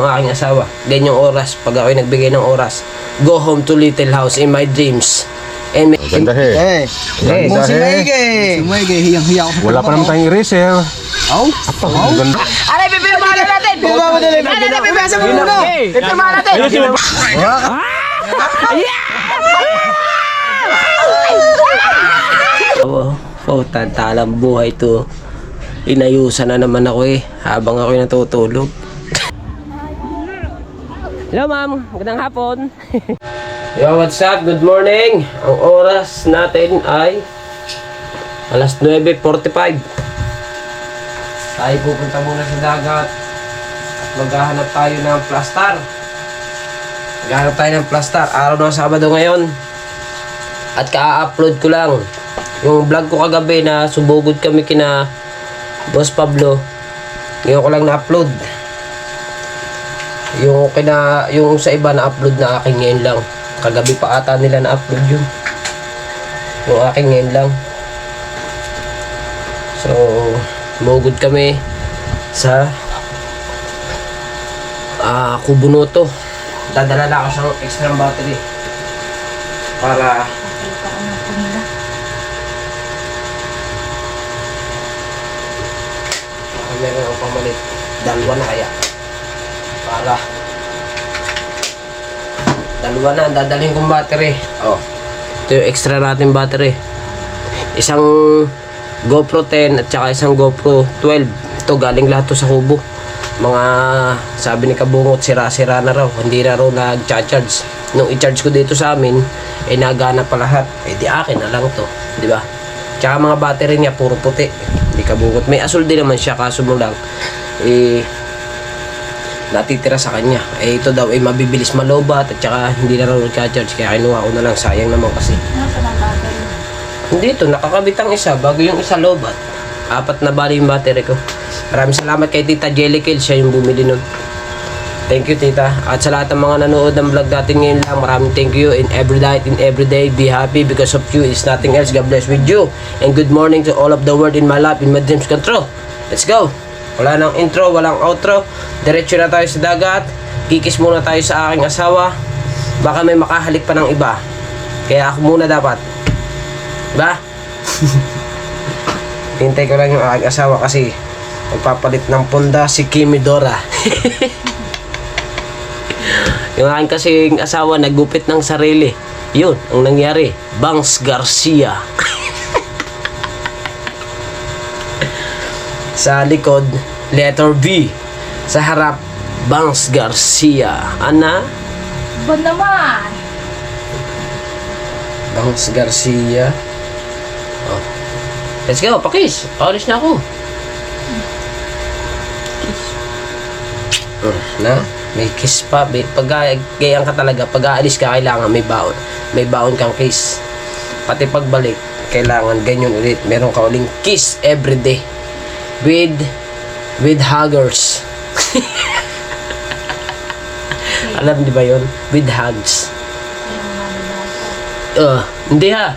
Ang aking asawa, ganyang oras, pag ako'y nagbigay ng oras, go home to little house in my dreams. And Ganda he. Ganda he. Hiyang-hiya ako. Wala pa naman tayong eraser. Aw? Ang ganda. Aray, pipirmahan na natin! Pipirmahan muna! Pipirmahan natin! Tantalang buhay to. Inayusan na naman ako habang ako'y natutulog. Hello ma'am, magandang hapon. Yo, what's up? Good morning. Ang oras natin ay alas 9:45. Tayo pupunta muna sa dagat at maghahanap tayo ng plastar. Maghahanap tayo ng plastar. Araw ng Sabado ngayon. At ka-upload ko lang yung vlog ko kagabi na subugod kami kina Boss Pablo. Ngayon ko lang na-upload. Yung sa iba na-upload na akin ngayon lang. Kagabi pa ata nila na-upload yun. Yung akin ngayon lang. So, mugod kami sa Kubunoto. Dadala na ako sa extra battery para meron akong pamalit. Dalawa na kaya. Para dalawa na ang dadalhin kong battery. Oh, ito yung extra natin battery. Isang GoPro 10 at saka isang GoPro 12. Ito galing lahat to sa Kubo. Mga sabi ni Kabungot, sira-sira na raw. Hindi na raw nag-charge. Nung i-charge ko dito sa amin, nagana pa lahat. Di akin na lang to, di ba? Tsaka mga battery niya puro puti. Hindi Kabungot. May asul din naman siya, kaso mo lang natitira sa kanya. Ito daw mabibilis malobat at saka hindi na raw nag-charge. Kaya kinuha ko na lang, sayang naman kasi. Dito, nakakabit ang isa bago yung isa lobat. 4 na bali yung battery ko. Maraming salamat kay Tita Jellicle, siya yung bumili nun. Thank you, Tita. At sa lahat ng mga nanood ng vlog natin ngayon lang, maraming thank you. In every day, be happy because of you is nothing else. God bless with you. And good morning to all of the world in my life, in my dreams control. Let's go! Wala nang intro, walang outro. Diretso na tayo sa dagat. Kikis muna tayo sa aking asawa. Baka may makahalik pa ng iba. Kaya ako muna dapat. Diba? Hintay ko lang yung aking asawa kasi magpapalit ng punda si Kimi Dora. Yung aking kasing asawa nagupit ng sarili. Yun, ang nangyari. Bangs Garcia. Sa likod, letter V. Sa harap, Bangs Garcia. Ana? Ba naman? Bangs Garcia. Oh. Let's go, pakis. Paulis na ako. Na? May kiss pa. Pag gayang ka talaga, pag aalis ka, kailangan may baon. May baon kang kiss. Pati pagbalik, kailangan ganyan ulit. Meron ka uling kiss everyday. With huggers. Alam di ba yun? With hugs. Hindi ha.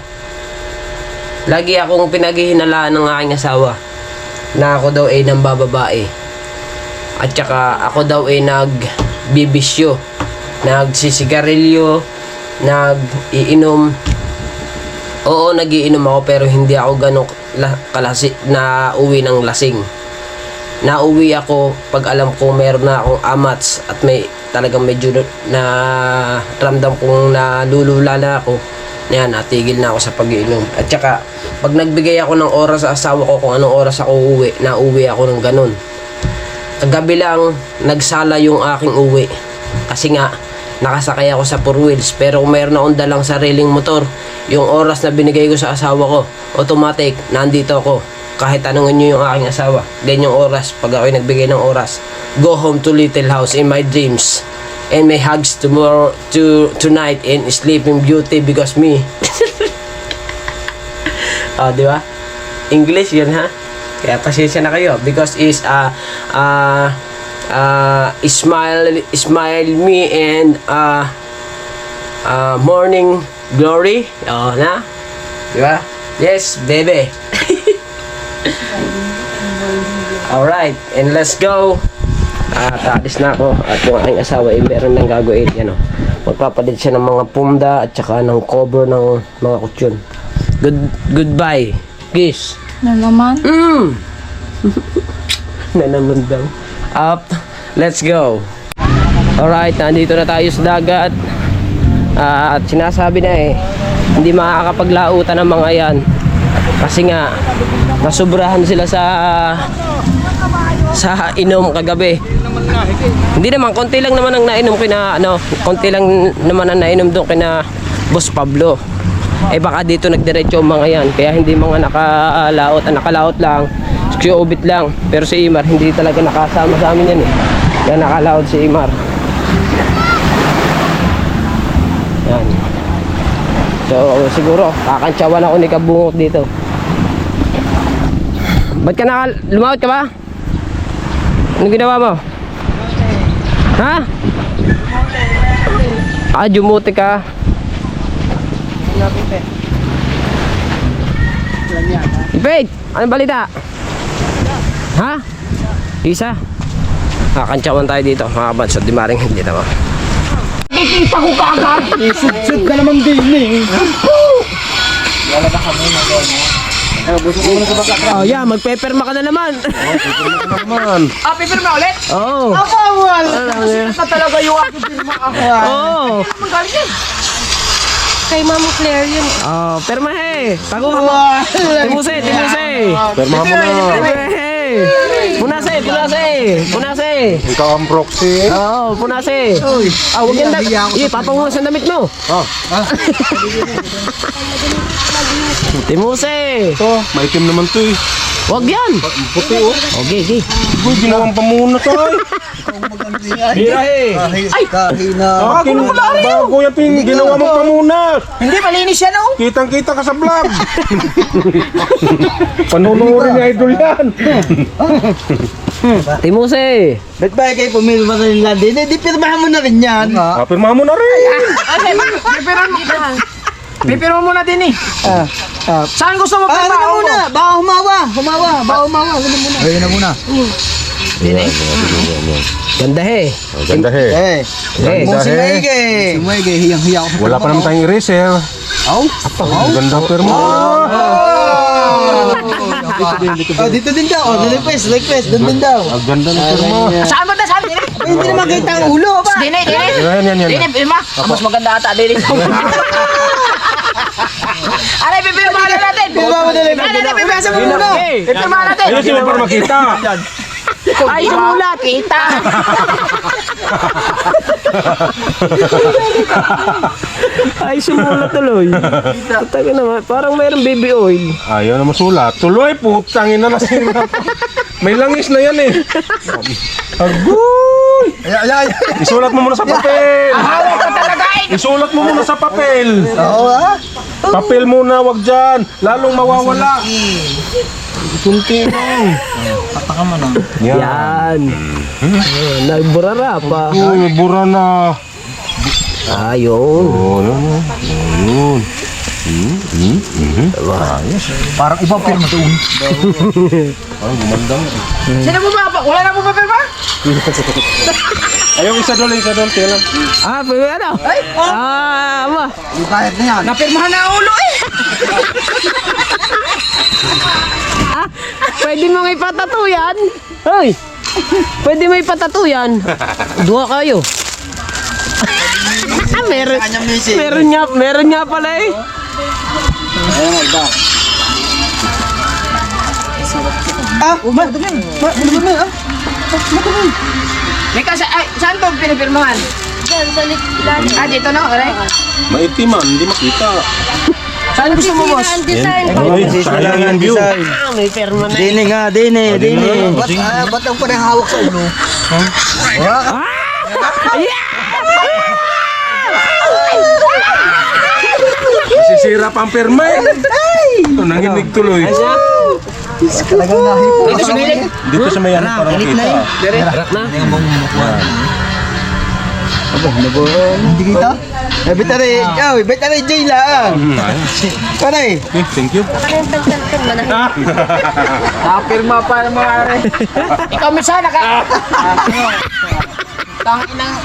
Lagi akong pinaghihinalaan ng aking asawa na ako daw ay nambababae. At saka ako daw ay nagbibisyo, nagsisigarilyo, nag-iinom. Oo, nagiinom ako pero hindi ako ganong na uwi ng lasing. Nauwi ako pag alam ko meron na akong amats at may talagang medyo na ramdam kong nalulula na ako. Yan, natigil na ako sa pag-iinom. At saka, pag nagbigay ako ng oras sa asawa ko kung anong oras ako uwi, nauwi ako ng ganun. Kagabi lang, nagsala yung aking uwi. Kasi nga, nakasakay ako sa 4 wheels. Pero kung mayroon akong dalang sariling motor, yung oras na binigay ko sa asawa ko, automatic, nandito ako. Kahit tanungin nyo yung aking asawa, ganyang oras, pag ako'y nagbigay ng oras, go home to little house in my dreams. And may hugs tonight and sleeping beauty because me. Di ba? English yun ha? Kaya pasensya na kayo because is smile me and morning glory. Na? Di ba? Yes, baby. Alright, and let's go. At aalis na ako. At yung aking asawa ay meron ng gagawin. Yan o. Magpapalit siya ng mga pumda at saka ng cover ng mga kutsyon. Goodbye. Kiss. Na naman. Na naman daw. Up. Let's go. Alright, nandito na tayo sa dagat. At sinasabi na hindi makakapaglautan ng mga yan. Kasi nga, nasubrahan sila sa inom kagabi. Hindi naman, konti lang naman ang nainom konti lang naman ang nainom doon kina Boss Pablo. Baka dito nagdiretso ang mga yan. Kaya hindi mga nakalaot. Ang nakalaot lang, Ubit lang. Pero si Imar, hindi talaga nakasama sa amin yan Kaya nakalaot si Imar. Yan. So, siguro, kakantsawan ako ni Kabungot dito. Ba't ka lumawat ka ba? Ano ginawa mo? Ha? Jumuti ka. Ipig! Anong balita? Ha? Isa? Kakantsawan tayo dito, mga kabats. Di maring hindi naman. Nakikita ko kagad! Isud ka naman din Oh, yeah, magpeperma ka na naman. Pipirma ulit? Oo. Bawal! Ano Kasi talaga yung aking pirma ako. Oo. Magaling yan. Kay Mama Claire yun. Oh, perma Tago ka mo. Timuse. Perma mo na. Punase. Ikaw ang proxy. Oo, punase. Huwag yan papangunas ang damit mo. Timuse. Ito, maitim naman to Huwag yan. Puti Okay. Uy, ginawang pamunas Ay! Akin, bago yung ginawa mong pamunas. Hindi, malinis yan oh! Kitang-kita ka sa vlog. Panunurin ni Idol yan. Timuse. Ba't ba kayo pumilma na nila din? Di pirmahan mo na rin yan. Pirma mo na rin. Pipirma mo na din Saan gusto mo Ano na muna? Baka humawa. Ano muna? Ayun na muna. Ganda Ganda Eh. Ganda Si Maige, hiyang-hiya ako. Wala pa naman tayong eraser. Ang ganda pirma. Dito din daw. Request. Doon din daw. Ang ganda ng pirma. Saan ba saan? Hindi na makita ang ulo ba? Dine! Yan. Pirma! Mas maganda ata, Dine! Aray, pipirma na natin! Pirma mo na rin. Pipirma sa ulo! Pipirma natin! Ayun sila para makita. Ay, sumula, kita! Ay, sumula tuloy. Taga naman, parang mayroong baby oil. Ayaw na masulat. Tuloy, putangin na nasira. May langis na yan Agoy! Ay. Isulat mo muna sa papel. Hawak ka talaga Isulat mo muna sa papel. Oo ha? Papel muna, wag dyan. Lalong mawawala. Kunti lang. Pataka mo na. Yan. Nagburara pa. Uy, bura na. Ayun. Yun. Parang ibang pirma to. Parang gumandang. Sino mo ba? Wala na mo pipirma? Ayaw, isa doon. Tingnan lang. Pwede ano? Ama. Yung kahit na yan. Napirmahan na ang ulo Pwede mo may patato yan? Hoy! Pwede may patato yan? Dua kayo. Meron nga pala Ayun, iba. Madumi. May kasi, saan to pinipirmahan? Diyan, sa liklan. Dito na, aray. Maitiman, hindi makita. Saan gusto mo, boss? Ang design. Sayang yung view. may perma na. Dini nga, dini. Ba't ang parang hawak sa ulo? Masisira pa ang pirma Ito, nanginig tuloy. Talagang nahipo. Dito sa milig. Dito sa may ano para makita. Rak na? Hindi kita? Bitari, bitari Jay lang. Pare. Thank you. Panintang-tantang manahin. Nakapirma pa ng mga are. Ikaw misana ka. Tanginang.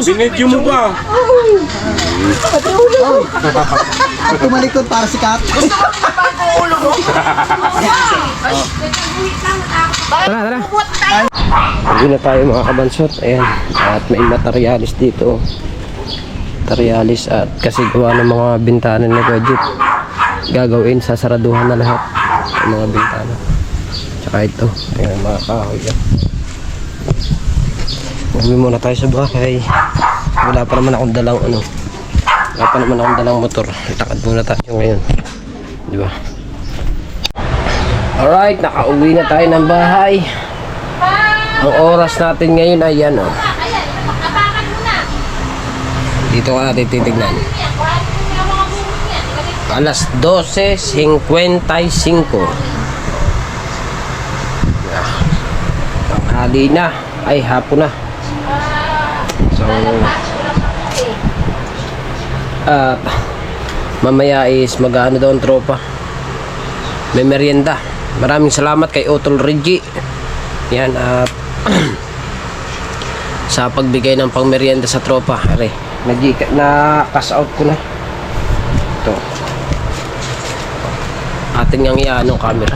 Binidyo mo ba? At tumalikod para sikat. Tara. Hindi na tayo mga kabansot. Ayan. At may materialis dito. Materialis at kasi gawa ng mga bintana na gadget. Gagawin, sasaraduhan na lahat ng mga bintana. Tsaka ito. Ayan mga kahoy. Uwi muna tayo sa bahay. Wala pa naman akong dalang ano. Wala pa naman akong dalang motor. Takad muna tayo ngayon. Di ba? Alright, nakauwi na tayo ng bahay. Ang oras natin ngayon ay yan oh. Dito ka natin titignan. Alas 12:55. Tanghali na. Ay, hapon na. So, mamaya is mag-ano daw ang tropa. May merienda. Maraming salamat kay Otol Reggie. Yan at sa pagbigay ng pangmerienda sa tropa. Are, na-cash out ko na. Ito. Atin ngang iano camera.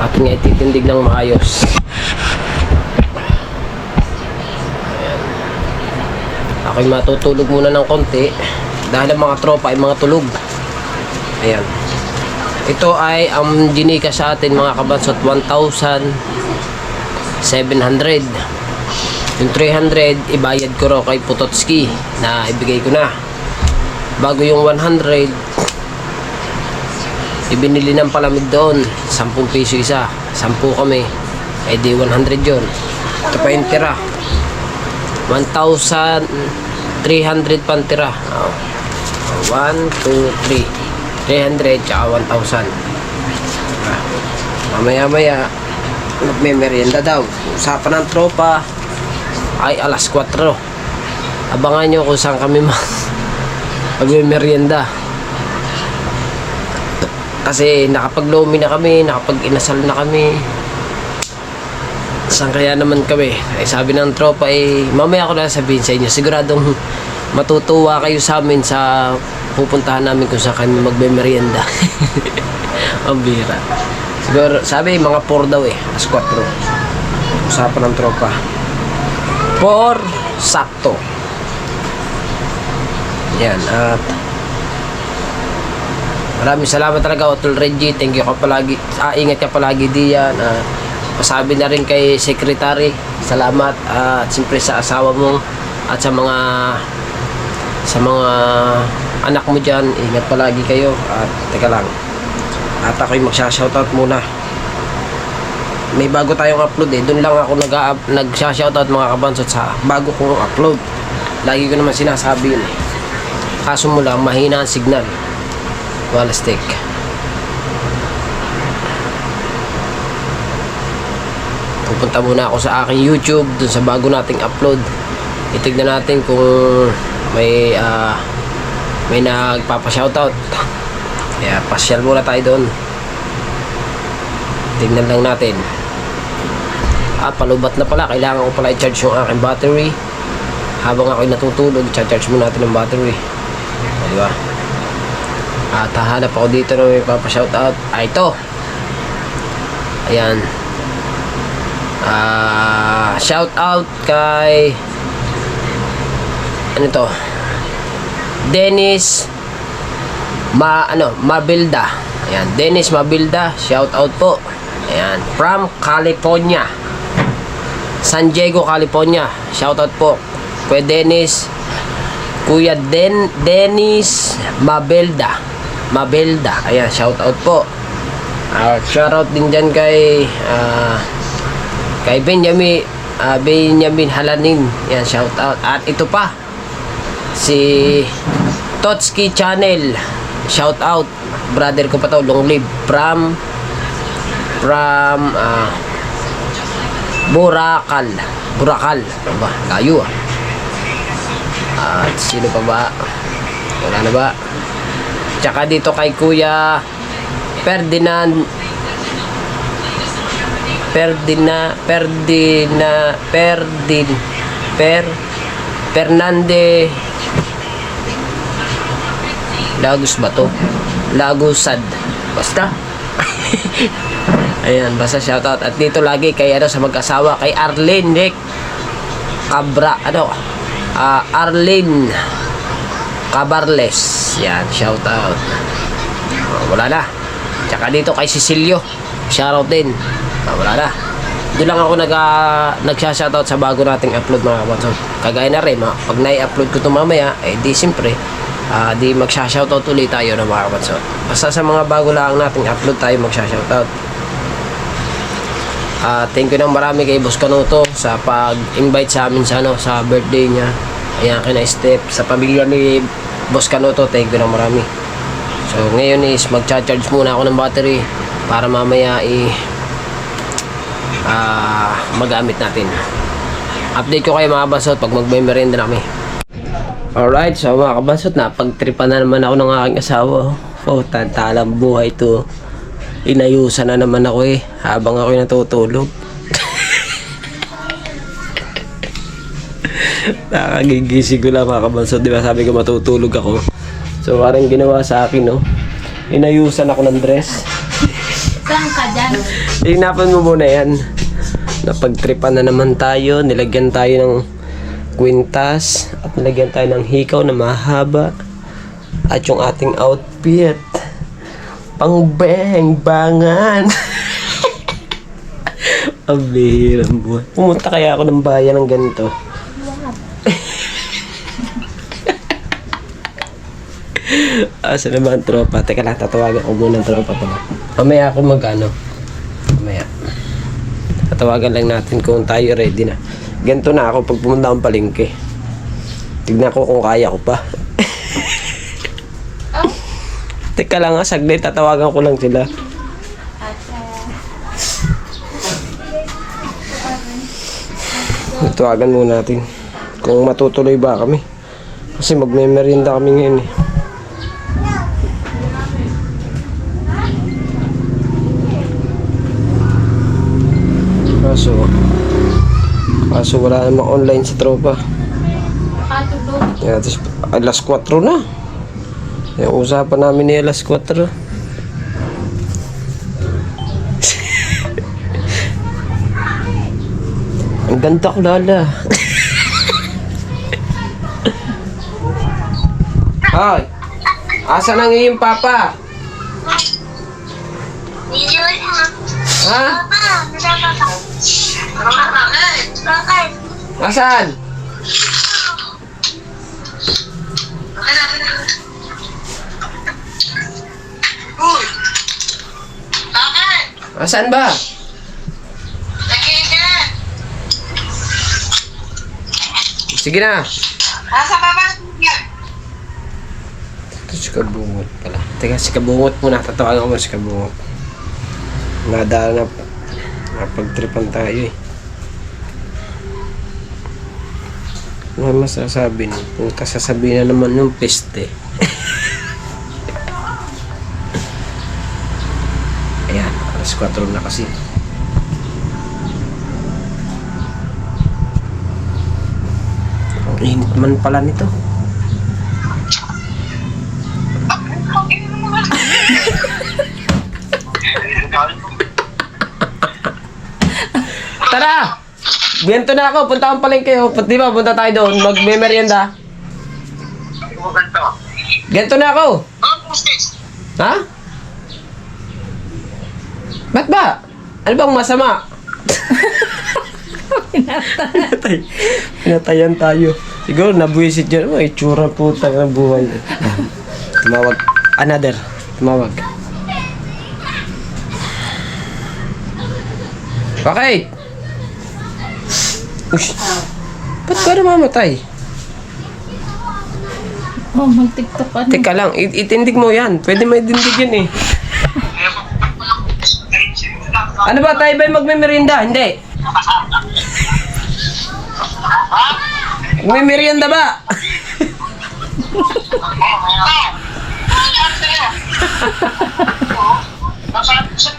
Atin nga ititindig ng maayos. Ayan. Ako'y matutulog muna ng konti dahil ang mga tropa ay mga tulog. Ayan. Ito ay ang ginika sa atin mga kabansot 1,700. Yung 300 ibayad ko raw kay Putotski na ibigay ko na. Bago yung 100 ibinili ng palamig doon 10 piso isa, 10 kami, eh di 100 yun. Ito pa yung tira 1,300 pang tira. 1, 2, 3 300 tsaka 1,000. Mamaya may merienda daw. Usapan ng tropa ay alas 4. Abangan nyo kung saan kami may merienda. Kasi nakapaglomi na kami, nakapag-inasal na kami. Saan kaya naman kami? Ay sabi ng tropa ay mamaya ko na sabihin sa inyo. Siguradong matutuwa kayo sa amin sa pupuntahan namin kung saan kami magbe-merienda. Ang bira. Siguro, sabi mga 4 daw eh. Alas 4. Usapan ng tropa. 4 sakto. Yan. At maraming salamat talaga Otol Reggie. Thank you ka palagi. Ingat ka palagi diyan. Pasabi na rin kay Secretary. Salamat. At siyempre sa asawa mo at sa mga anak mo dyan, ingat palagi kayo. At teka lang, at ako'y magsha-shoutout muna. May bago tayong upload eh. Doon lang ako nag-shoutout mga kabansot sa bago kong upload. Lagi ko naman sinasabi yun eh. Kaso mo lang, mahina ang signal. Wala stick. Pupunta muna ako sa aking YouTube, dun sa bago nating upload. Itignan natin kung may nagpapa-shoutout. Kaya pasyal muna tayo doon. Tingnan lang natin. Palubat na pala. Kailangan ko pala i-charge yung aking battery. Habang ako'y natutulog, i-charge muna natin ng battery. Diba? At hahanap ako dito na may papa-shoutout. Ito. Ayan. Shoutout kay ano to? Dennis Mabilda. Ayan, Dennis Mabilda, shout out po. Ayan, from California. San Diego, California. Shout out po. Kuya Dennis. Kuya Dennis Mabilda. Ayan, shout out po. Shout out din dyan kay Benjamin Halanin. Ayan, shout out. At ito pa si Totski Channel, shout out, brother ko pa to, long live, from from Burakal. Aba, layo ah. At sino pa ba? Wala na ba? Tsaka dito kay Kuya Fernande Lagos ba to? Lagosad. Basta. Ayan, basta shoutout. At dito lagi kay sa mag-asawa, kay Arlene Nick Arlene Cabarles. Yan, shoutout. Wala na. Tsaka dito kay Cecilio, shoutout din. Wala na. Doon lang ako nag-shoutout sa bago nating upload mga kabansod. Kagaya na rin, pag nai-upload ko ito mamaya, di siyempre, di magsha-shoutout ulit tayo na mga kabansod. Basta sa mga bago lang nating upload tayo magsha-shoutout. Thank you ng marami kay Boss Canuto sa pag-invite sa amin sa birthday niya. Ayan, kina Step, sa pamilya ni Boss Canuto, thank you ng marami. So ngayon is mag-charge muna ako ng battery para mamaya magamit natin. Update ko kayo mga kabasot pag magme-merienda na kami. Alright, so mga kabasot, napagtripan na naman ako ng aking asawa. Tantalang buhay to. Inayusan na naman ako habang ako'y natutulog. Nakagigising ko lang mga kabasot, di ba sabi ko matutulog ako. So parang ginawa sa akin, no? Inayusan ako ng dress. Saan ka dyan? Hinapan mo muna yan. Napagtripan na naman tayo. Nilagyan tayo ng kwintas at nilagyan tayo ng hikaw na mahaba. At yung ating outfit, pang bang-bangan. Ang bihirang buhay. Pumunta kaya ako ng bayan ng ganito. Asa naman tropa? Teka lang, tatawagan ko muna ng tropa pala. Mamaya ako mamaya. Tatawagan lang natin kung tayo ready na. Ganito na ako pag pumunta akong palengke. Tignan ko kung kaya ko pa. Teka lang saglit, tatawagan ko lang sila. Tatawagan muna natin kung matutuloy ba kami. Kasi magme-merienda kami ngayon Kaso wala namang online sa tropa. Nakatulog. Yeah, alas 4 na. Yung usapan namin ni alas 4. Ang ganda ko lala. Hoy! Asa na ngayon papa? Ha? Asan? Asan ba? Sige na. Ito si Kabungot pala. Teka, si Kabungot muna. Tatawagan ko mo si Kabungot. Nadala na. Napagtripan tayo Ano masasabi niyo? Kung kasasabihin na naman yung peste. Ayan, alas 4 na kasi. Ang init man pala nito. Tara! Bento na ako, punta akong palengke kayo. Di ba, punta tayo doon, magme-merienda. Ganto na ako. Ha? Ba't ba? Ano bang masama? Pinatayan tayo. Siguro nabuisit dyan. Ay, tsura putang ng buhay. Tumawag. Another. Tumawag. Okay. Ush. Ba't ka namamatay? Oh, mag-tiktok ka na. Teka lang, itindig mo yan. Pwede may dindig yan Ano ba, tayo ba'y magmimerienda? Hindi. Magmimerienda ba?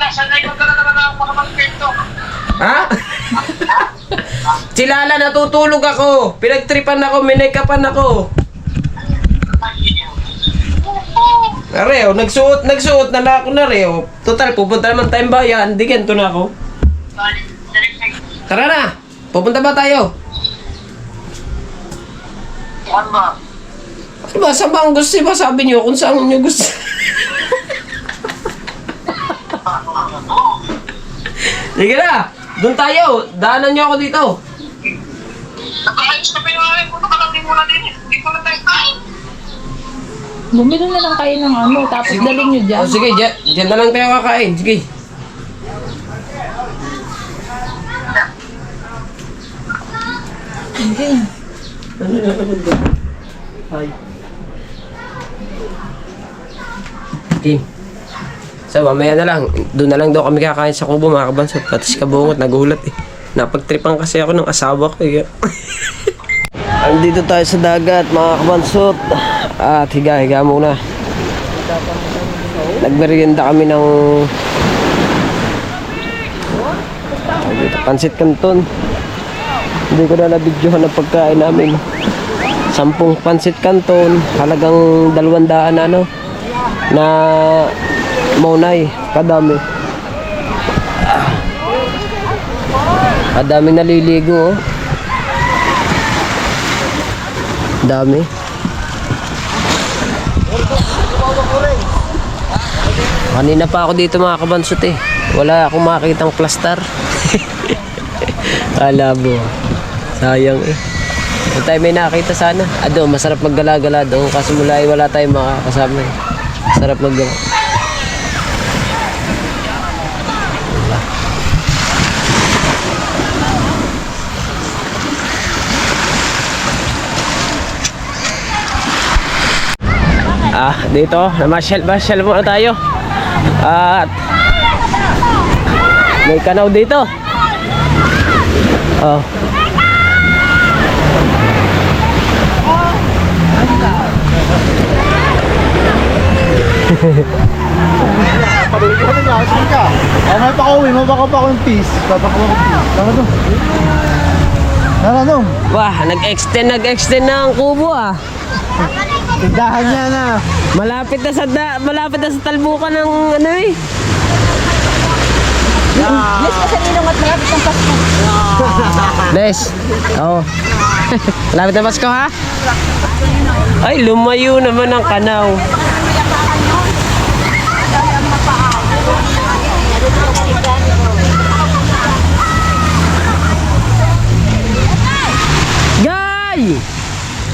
Sanay ko na naman ako makapag-kwento. Ha? Silala, natutulog ako. Pinagtripan ako, minakapan ako. Areo, nagsuot na ako na Reo. Total, pupunta naman tayong bayan. Di ganito na ako. Tara na. Pupunta ba tayo? Saan ba? Ano ba? Saan ba ang gusto? Ba sabi niyo kung saan niyo gusto? Sige na. Doon tayo. Daanan niyo ako dito. Nag-ayos na pinakain ko. Nakalagay muna din eh. Hindi ko na tayo kain. Bumili na lang kayo ng ano, tapos dalhin nyo dyan. O sige, dyan na lang tayo kakain. Sige. Okay. Ano na naman doon? Hi. Kim. So, mamaya na lang. Doon na lang daw kami kakain sa kubo, mga kabansot. Patis kabungot, nagulat eh. Napagtripan kasi ako ng asawa ko eh. Andito tayo sa dagat, mga kabansot. At higa-higa muna. Nagmerienda kami ng dito, pansit canton. Hindi ko na nabidyohan ang pagkain namin. 10 pansit canton, halagang 200 ano na monay, kadami. Kadami naliligo oh. Dami. Kanina pa ako dito mga kabansot eh. Wala akong makitang plaster. Kala mo. Sayang eh. Kung tayo may nakita sana. Doon, masarap maggala-gala doon. Kaso mula ay wala tayong makakasama eh. Sarap maggala. Dito, namasyal muna tayo. At may kanaw dito. Oh. Pabalik ka na, sige ka. May pakauwi, mabaka pa ako yung peace. Babaka ako yung peace. Tama to. Naranong. Wah, nag-extend na ang kubo ah. Tindahan niya na. Malapit na sa talbukan ng ano eh. Let's kasi nilong at malapit ng Pasko. Les. Oo. Malapit na Pasko ha? Ay, lumayo naman ang kanaw. Gay!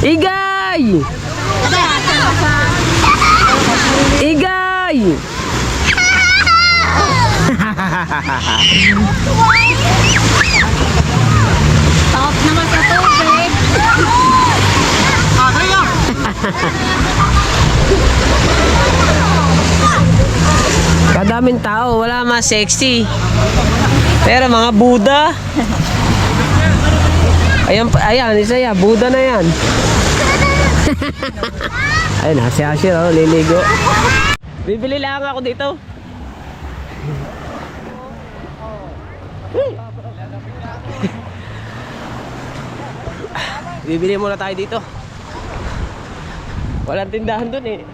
Igay! Igay! Takot naman sa tubig. Kadaming tao, wala mas sexy. Pero mga Buddha. Ayan, isa yan, Buddha na yan. Ayun, si Asher, oh, liligo. Bibili lang ako dito. Bibili muna tayo dito. Walang tindahan dun eh.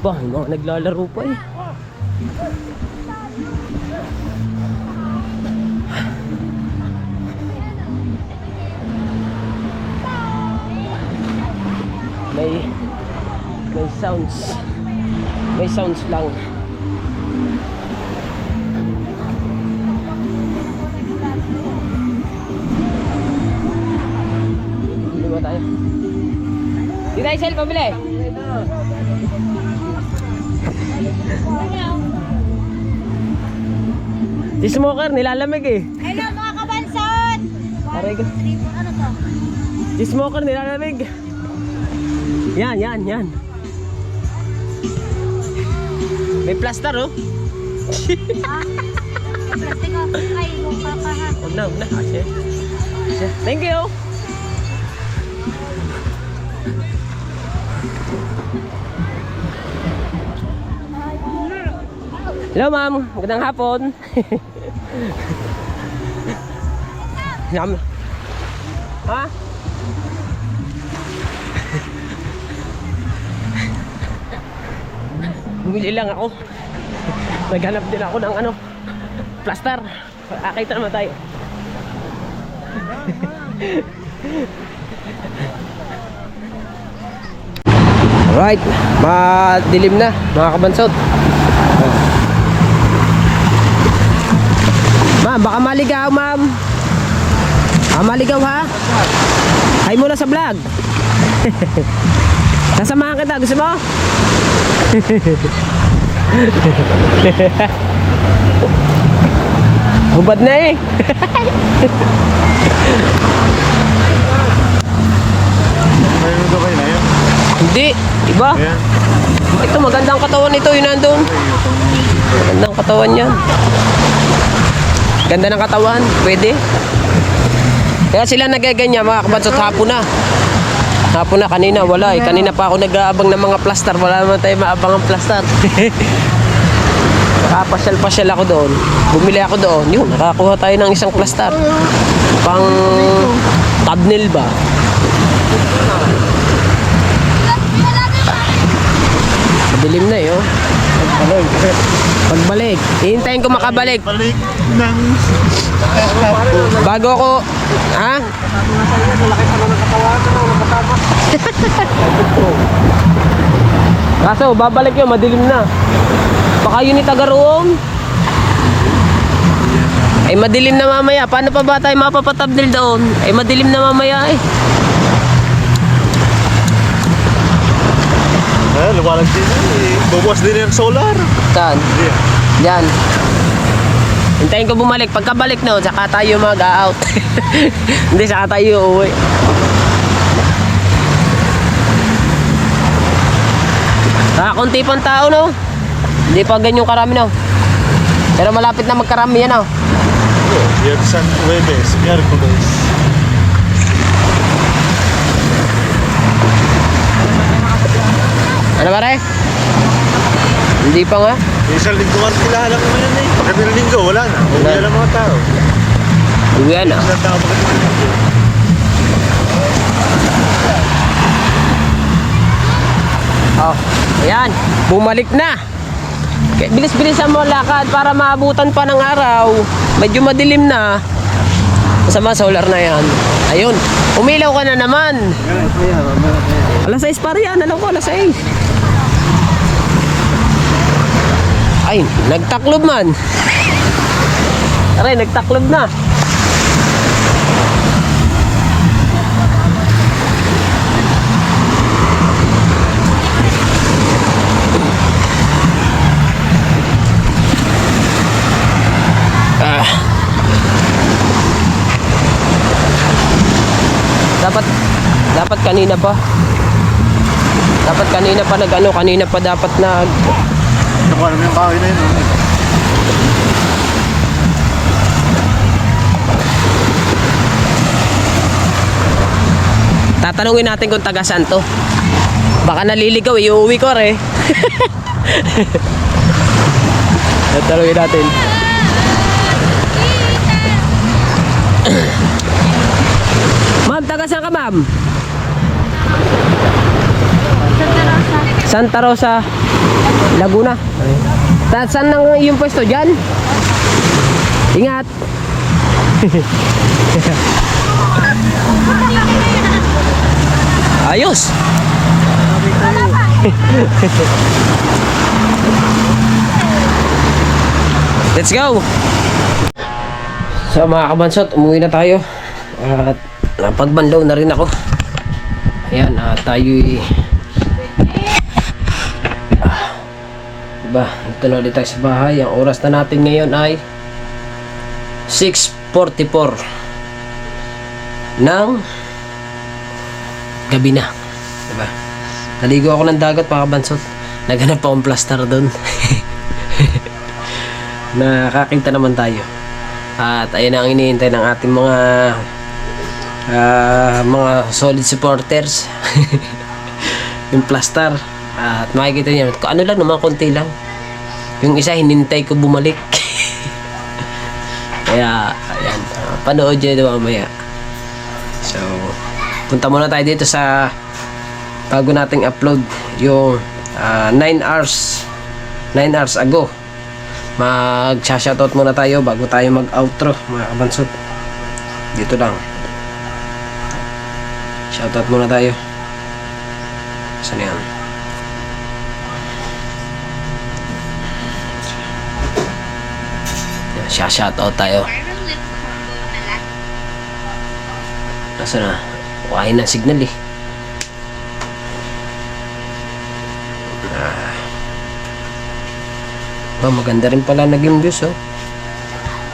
Bah, mga naglalaro pa eh. May sounds. May sounds lang. Bili ba tayo? Di tayo sale, pabili. Si Smoker, nilalamig eh. Hello mga kabansot! Aray ko. Ano to? Si Smoker, nilalamig. Yan. May plaster, oh. Plastic ako. Ay, huwag pa ha. Huwag na, huwag na. Asya. Asya. Thank you. Hello, ma'am. Magandang hapon. Yum. Ha? Bumili lang ako. Naghanap din ako ng ano, plaster. Akita naman tayo. Alright, madilim na mga kabansot. Ma'am, baka maligaw, ma'am. Maligaw ha? Hi muna sa vlog. Sasamahan kita, gusto mo? Hubad na eh. Mayroon ito kayo na yun. Hindi, iba. Ayan. Ito magandang katawan ito, yun nandun. Magandang katawan yan. Ganda ng katawan, pwede. Kaya sila nagaganyan mga kabansot, hapon na. Hapon na, kanina wala eh. Kanina pa ako nag-aabang ng mga plaster. Wala naman tayo maabang ang plaster. Nakapasyal-pasyal ako doon. Bumili ako doon. Yun, nakakuha tayo ng isang plaster. Pang thumbnail ba? Madilim na eh, oh. Pagbalik. Hihintayin ko makabalik. Balik ng Bago ako, ha? Kaso, babalik yun, madilim na. Baka yun itagaroon. Ay, madilim na mamaya. Paano pa ba tayo mapapatabdil doon? Ay, madilim na mamaya eh. luwalag din eh. Bubukas din yung solar. Saan? Yeah. Diyan. Hintayin ko bumalik. Pagkabalik no, saka tayo mag-out. Hindi, saka tayo uuwi. Konti pang tao no. Hindi pa ganyan karami no. Pero malapit na magkarami yan no. Yan San Jueves, Miyerkules. Ano ba re? Hindi pa nga. Isang linggo nga kilala ko ngayon eh. Pagkabing linggo, wala na. Wala na mga tao. Uwi na. Isang tao pagkabing linggo. Oh, ayan. Bumalik na. Okay, bilis-bilisan mo lakad para maabutan pa ng araw. Medyo madilim na. Masama solar na yan. Ayun. Umilaw ka na naman. Alas 6 pa rin yan. Alam ko, alas 6. Ay, nagtaklob man. Aray, nagtaklob na. Dapat kanina pa. Dapat kanina pa nag-ano, kanina pa dapat nag Nakuha naman yung bahay na yun. Tatanungin natin kung taga saan to. Baka naliligaw, iuwi ko re. Tatanungin natin. Ma'am, taga saan ka ma'am? Santa Rosa, Laguna. Saan nang yung pwesto dyan? Ingat. Ayos. Let's go. So mga kabansot, umuwi na tayo. At napagbandaw na rin ako. Ayan, tayo'y diba, ito na ulit tayo sa bahay. Ang oras na natin ngayon ay 6:44 ng gabi na, diba? Naligo ako ng dagat mga kabansot. Naghanap akong plaster doon. nakakita naman tayo. At ayun ang iniintay ng ating mga solid supporters. Yung plaster. At makikita niyo, ano lang naman, konti lang. Yung isa hinintay ko bumalik. Kaya ayan, panood nyo ito mamaya. So punta muna tayo dito sa bago nating upload yung 9 hours ago. Mag-shoutout muna tayo bago tayo mag-outro, mga kabansot. Dito lang. Shoutout muna tayo. Saan yan? Shoutout tayo. Nasaan na? Wakain na signal eh. Maganda rin pala naging views oh.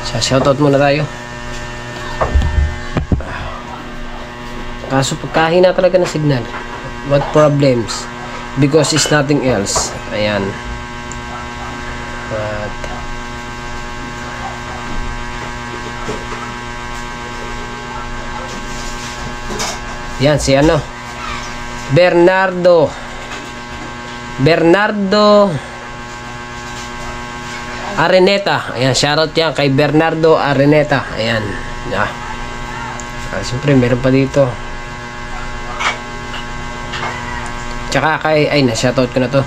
Shoutout muna tayo. Kaso pagkahina talaga ng signal. What problems? Because it's nothing else. Ayan. At yan si ano, Bernardo Areneta. Ayan, shoutout yan kay Bernardo Areneta. Ayan. Yeah. Siyempre meron pa dito. Tsaka kay, ay na shoutout ko na to.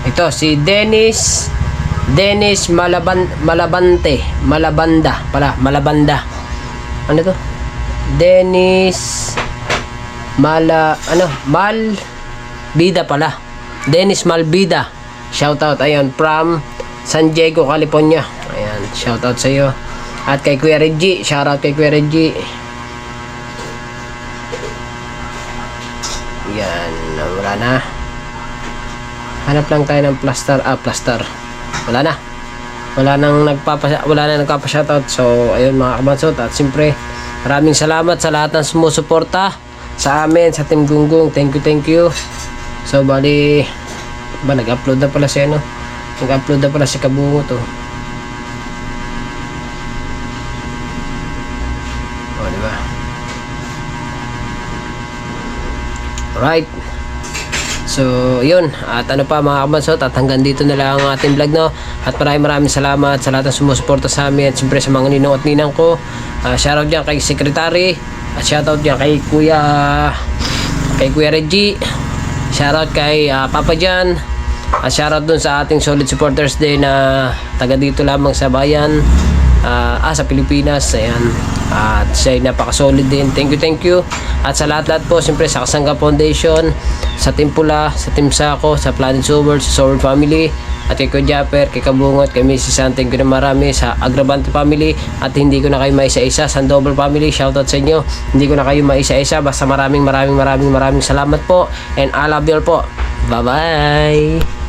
Ito si Dennis Malabanda. Ano to? Dennis Malbida pala. Dennis Malbida. Shoutout ayun from San Diego, California. Ayan, shoutout sa iyo. At kay Kuya Reggie, shoutout kay Kuya Reggie. Yan, wala na. Hanap lang tayo ng plaster. Plaster. Wala na. Wala nang nagpapa-shoutout. So, ayun mga kabansot. At siyempre, maraming salamat sa lahat ng sumusuporta sa amin, sa Team Gunggong. Thank you. So, bali, nag-upload na pala si Nag-upload na pala si Kabungo to. O, diba? Alright. So, yun. At ano pa mga kabansot, at hanggang dito na lang ang ating vlog, no? At maraming salamat sa lahat ng sumusuporta sa amin. At siyempre sa mga ninong at ninang ko. Shoutout dyan kay Secretary. At shoutout dyan kay Kuya Reggie. Shoutout kay Papa Jan. At shoutout dun sa ating solid supporters din na taga dito lamang sa bayan. Sa Pilipinas. Ayan. At siya ay napaka-solid din. Thank you. At sa lahat-lahat po, siyempre sa Kasangga Foundation, sa Team Pula, sa Team Sako, sa Planet Sober, sa Sober Family, at kay Kuya Japper, kay Kabungot, kay Mrs. San, thank you na marami, sa Agravante Family, at hindi ko na kayo maisa-isa, sa Double Family, shoutout sa inyo, hindi ko na kayo maisa-isa, basta maraming salamat po, and I love you all po. Bye-bye!